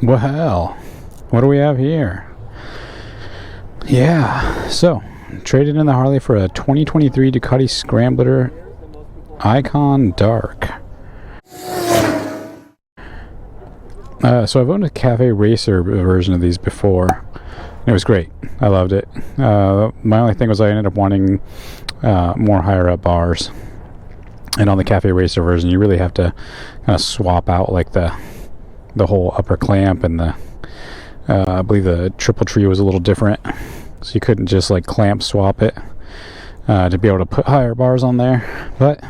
Well, what do we have here? Yeah, so traded in the Harley for a 2023 Ducati Scrambler Icon Dark. So I've owned a Cafe Racer version of these before. It was great. I loved it. My only thing was I ended up wanting more higher up bars. And on the Cafe Racer version, you really have to kind of swap out like the whole upper clamp, and the I believe the triple tree was a little different, so you couldn't just like clamp swap it to be able to put higher bars on there. But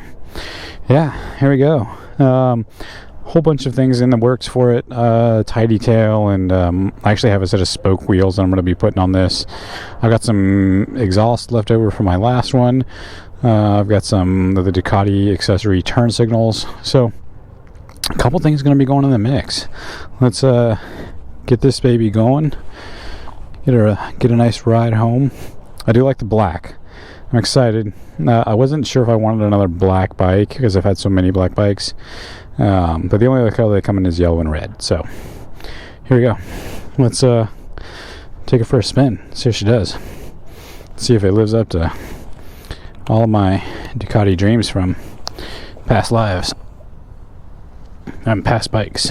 yeah, here we go. Whole bunch of things in the works for it. Tie detail, and I actually have a set of spoke wheels that I'm going to be putting on this. I've got some exhaust left over from my last one. I've got some of the Ducati accessory turn signals. So a couple things going to be going in the mix. Let's get this baby going. Get a nice ride home. I do like the black. I'm excited. I wasn't sure if I wanted another black bike because I've had so many black bikes. But the only other color they come in is yellow and red. So here we go. Let's take it for a spin. See how she does. See if it lives up to all of my Ducati dreams from past lives and past bikes.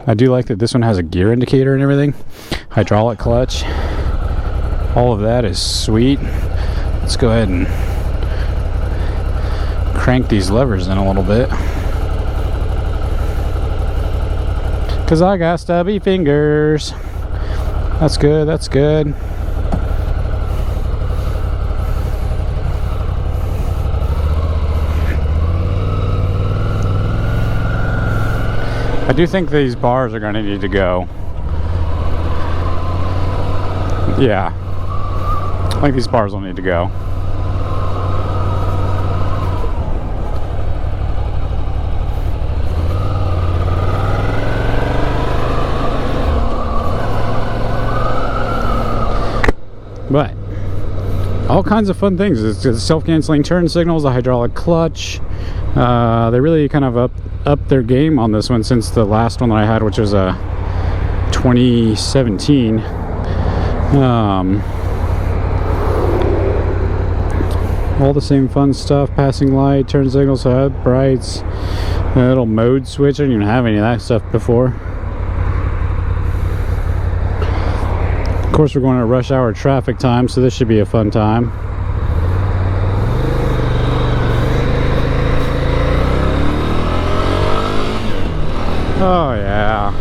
I do like that this one has a gear indicator and everything. Hydraulic clutch. All of that is sweet. Let's go ahead and crank these levers in a little bit. Cause I got stubby fingers. That's good, that's good. I do think these bars are going to need to go. Yeah, I think these bars will need to go. But all kinds of fun things. It's self-canceling turn signals, the hydraulic clutch. They really kind of up their game on this one since the last one that I had, which was a 2017. All the same fun stuff: passing light, turn signals, head brights, a little mode switch. I didn't even have any of that stuff before. Of course, we're going to rush hour traffic time, so this should be a fun time. Oh yeah.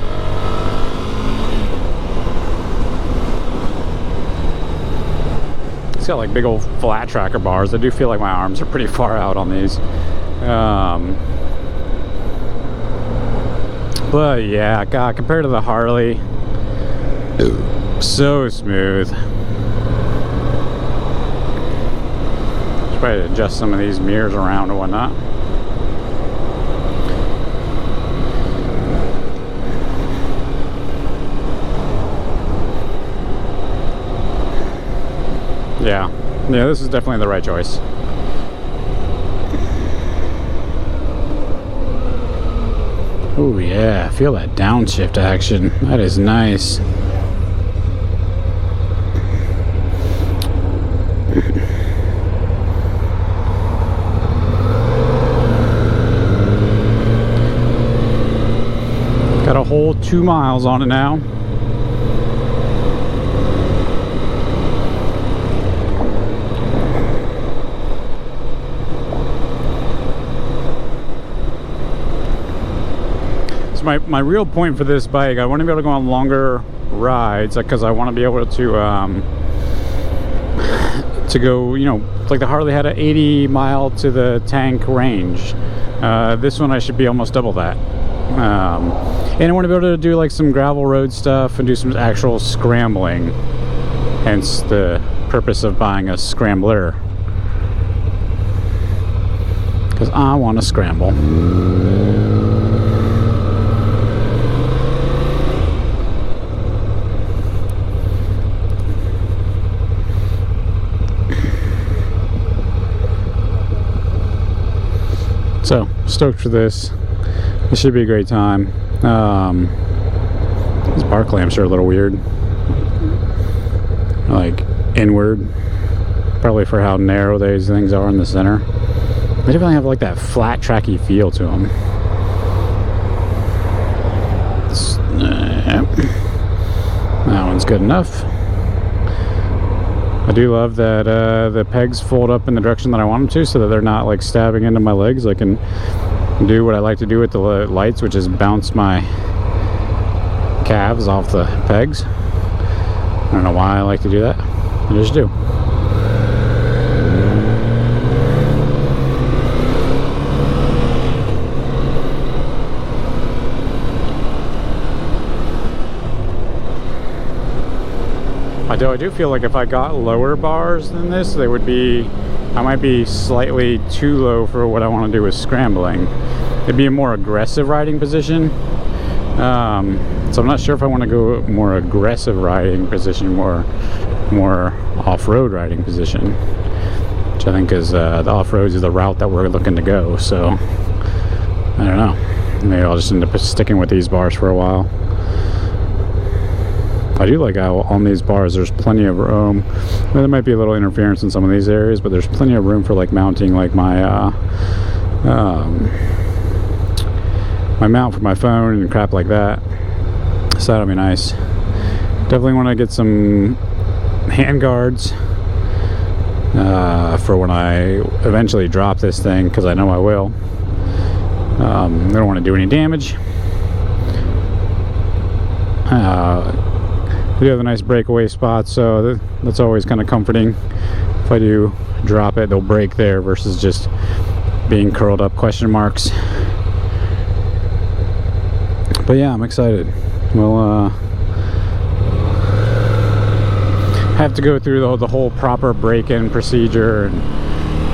It's got like big old flat tracker bars. I do feel like my arms are pretty far out on these. But yeah, God, compared to the Harley, so smooth. Should probably adjust some of these mirrors around and whatnot. Yeah, this is definitely the right choice. Oh yeah, feel that downshift action. That is nice. Got a whole 2 miles on it now. So my real point for this bike, I want to be able to go on longer rides because I want to be able to go, like the Harley had an 80 mile to the tank range. This one I should be almost double that. And I want to be able to do like some gravel road stuff and do some actual scrambling. Hence the purpose of buying a Scrambler. Because I want to scramble. So, stoked for this. It should be a great time. These bar clamps are a little weird. Like inward. Probably for how narrow these things are in the center. They definitely have like that flat tracky feel to them. That one's good enough. I do love that the pegs fold up in the direction that I want them to, so that they're not like stabbing into my legs. I can do what I like to do with the lights, which is bounce my calves off the pegs. I don't know why I like to do that. I just do. I do feel like if I got lower bars than this, they would be, I might be slightly too low for what I want to do with scrambling. It'd be a more aggressive riding position. So I'm not sure if I want to go more aggressive riding position, more off-road riding position, which I think is the off-road is the route that we're looking to go. So I don't know. Maybe I'll just end up sticking with these bars for a while. I do like how on these bars there's plenty of room. Well, there might be a little interference in some of these areas, but there's plenty of room for like mounting like my my mount for my phone and crap like that. So that'll be nice. Definitely want to get some hand guards for when I eventually drop this thing, because I know I will. I don't want to do any damage. We do have a nice breakaway spot, so that's always kind of comforting. If I do drop it, they'll break there versus just being curled up question marks. But yeah, I'm excited. We'll have to go through the whole proper break-in procedure and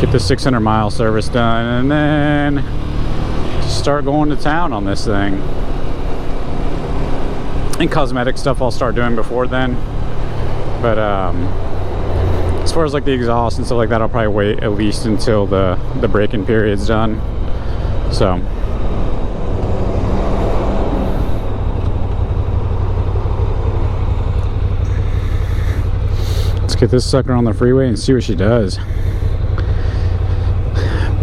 get the 600-mile service done, and then just start going to town on this thing. And cosmetic stuff I'll start doing before then, but as far as like the exhaust and stuff like that, I'll probably wait at least until the break-in period's done. So let's get this sucker on the freeway and see what she does.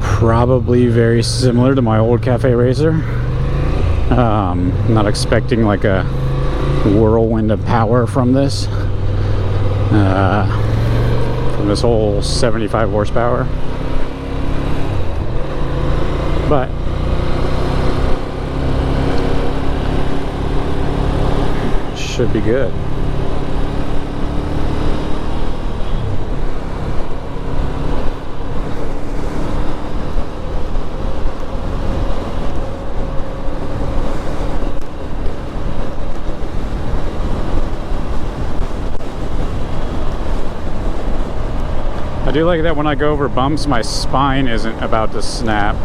Probably very similar to my old Cafe Racer. Not expecting like a whirlwind of power from this whole 75 horsepower, but should be good. I do like that when I go over bumps, my spine isn't about to snap.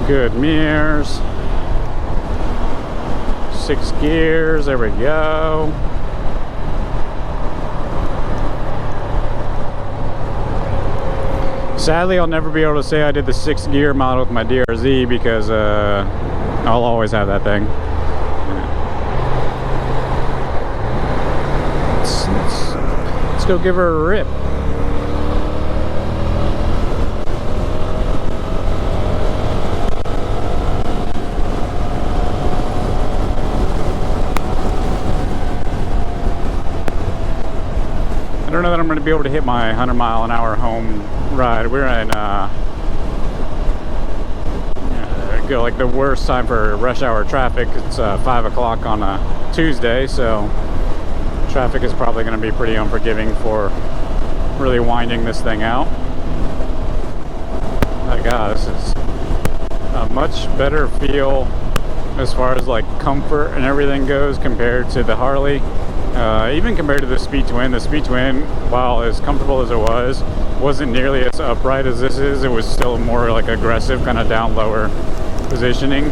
Good mirrors. 6 gears, there we go. Sadly, I'll never be able to say I did the 6-gear model with my DRZ, because I'll always have that thing. Let's go give her a rip. I don't know that I'm going to be able to hit my 100-mile-an-hour home ride. We're in go like the worst time for rush hour traffic. It's 5 o'clock on a Tuesday, so traffic is probably going to be pretty unforgiving for really winding this thing out. My God, this is a much better feel as far as like comfort and everything goes compared to the Harley. Even compared to the Speed Twin. The Speed Twin, while as comfortable as it was, wasn't nearly as upright as this is. It was still more like aggressive, kind of down lower positioning.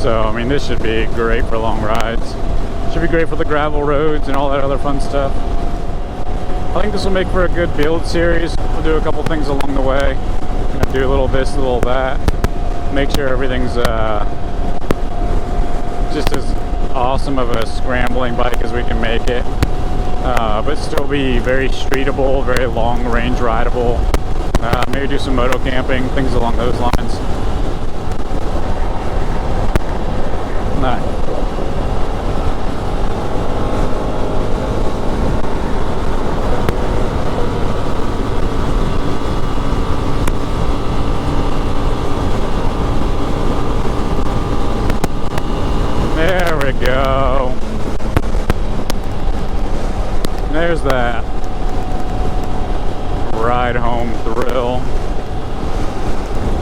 So I mean, this should be great for long rides. Should be great for the gravel roads and all that other fun stuff. I think this will make for a good build series. We'll do a couple things along the way. Do a little this, a little that. make sure everything's just as awesome of a scrambling bike as we can make it, but still be very streetable, very long range rideable. Maybe do some moto camping, things along those lines. Alright. There we go. There's that ride home thrill.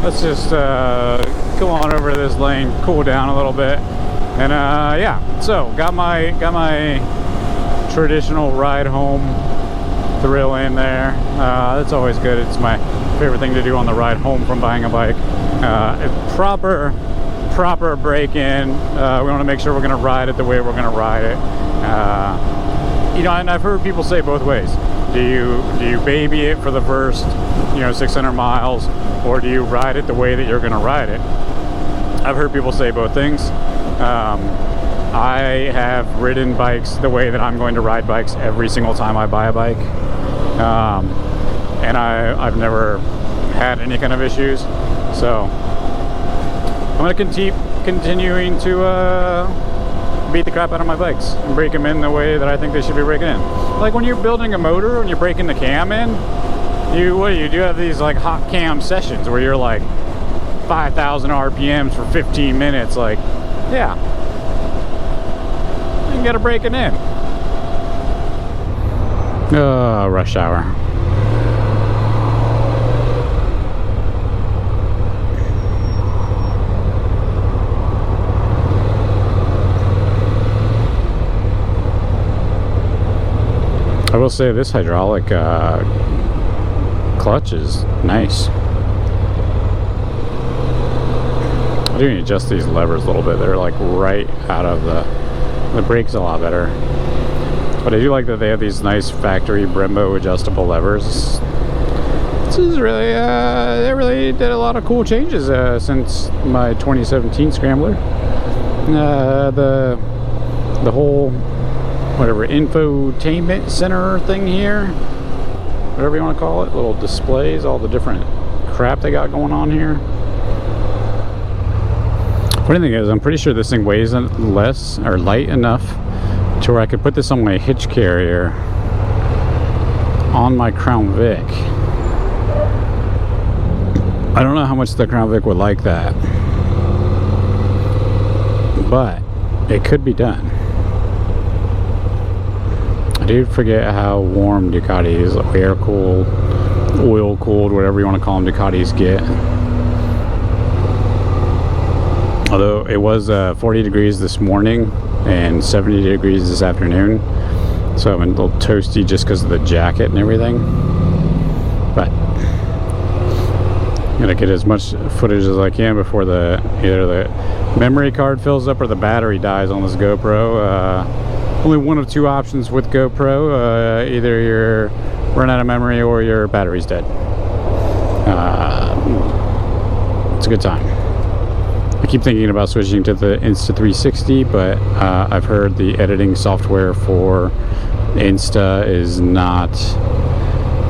Let's just go on over this lane, cool down a little bit, and yeah. So got my traditional ride home thrill in there. That's always good. It's my favorite thing to do on the ride home from buying a bike. Proper break-in. We want to make sure we're going to ride it the way we're going to ride it. You know, and I've heard people say both ways. Do you baby it for the first, 600 miles, or do you ride it the way that you're going to ride it? I've heard people say both things. I have ridden bikes the way that I'm going to ride bikes every single time I buy a bike, and I've never had any kind of issues. So I'm going to keep continuing to beat the crap out of my bikes and break them in the way that I think they should be breaking in. Like when you're building a motor and you're breaking the cam in, you have these like hot cam sessions where you're like 5,000 RPMs for 15 minutes. Like, yeah, you gotta break it in. Rush hour. I will say this hydraulic clutch is nice. I do need to adjust these levers a little bit. They're like right out of the brake's a lot better. But I do like that they have these nice factory Brembo adjustable levers. This is really, they really did a lot of cool changes since my 2017 Scrambler. The whole whatever infotainment center thing here, whatever you want to call it, little displays, all the different crap they got going on here. Funny thing is, I'm pretty sure this thing weighs less or light enough to where I could put this on my hitch carrier on my Crown Vic. I don't know how much the Crown Vic would like that, but it could be done. I do forget how warm Ducatis, air cooled, oil cooled, whatever you want to call them, Ducatis get. Although it was 40 degrees this morning and 70 degrees this afternoon, so I'm a little toasty just because of the jacket and everything. But I'm gonna get as much footage as I can before either the memory card fills up or the battery dies on this GoPro. Only one of two options with GoPro. Either you're run out of memory or your battery's dead. It's a good time. I keep thinking about switching to the Insta360, but I've heard the editing software for Insta is not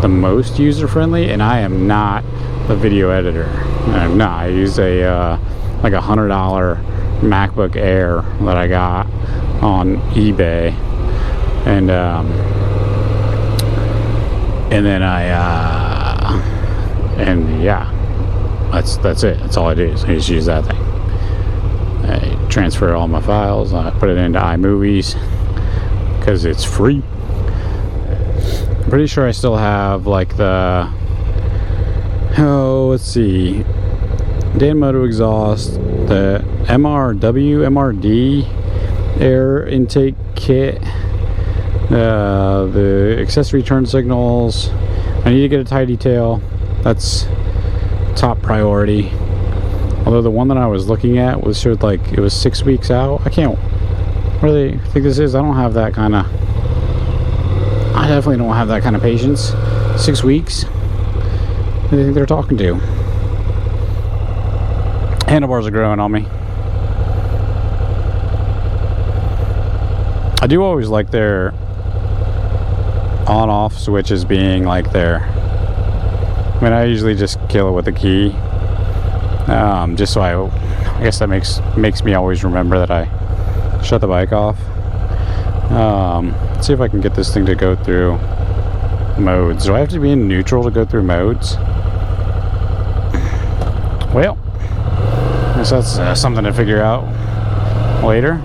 the most user-friendly, and I am not a video editor. I'm not. I use a like $100 MacBook Air that I got on eBay, and then and yeah, that's it. That's all I do is I just use that thing. I transfer all my files, I put it into iMovies because it's free. I'm pretty sure I still have like the let's see, Dan Moto exhaust, the MRD air intake kit, the accessory turn signals. I need to get a tidy tail. That's top priority. Although the one that I was looking at showed like it was 6 weeks out. I can't really think this is. I definitely don't have that kind of patience. 6 weeks? Who do you think they're talking to? handlebars are growing on me. I do always like their on-off switches being like there. I mean, I usually just kill it with a key, just so I guess that makes me always remember that I shut the bike off. Let's see if I can get this thing to go through modes. Do I have to be in neutral to go through modes? Well, I guess that's something to figure out later.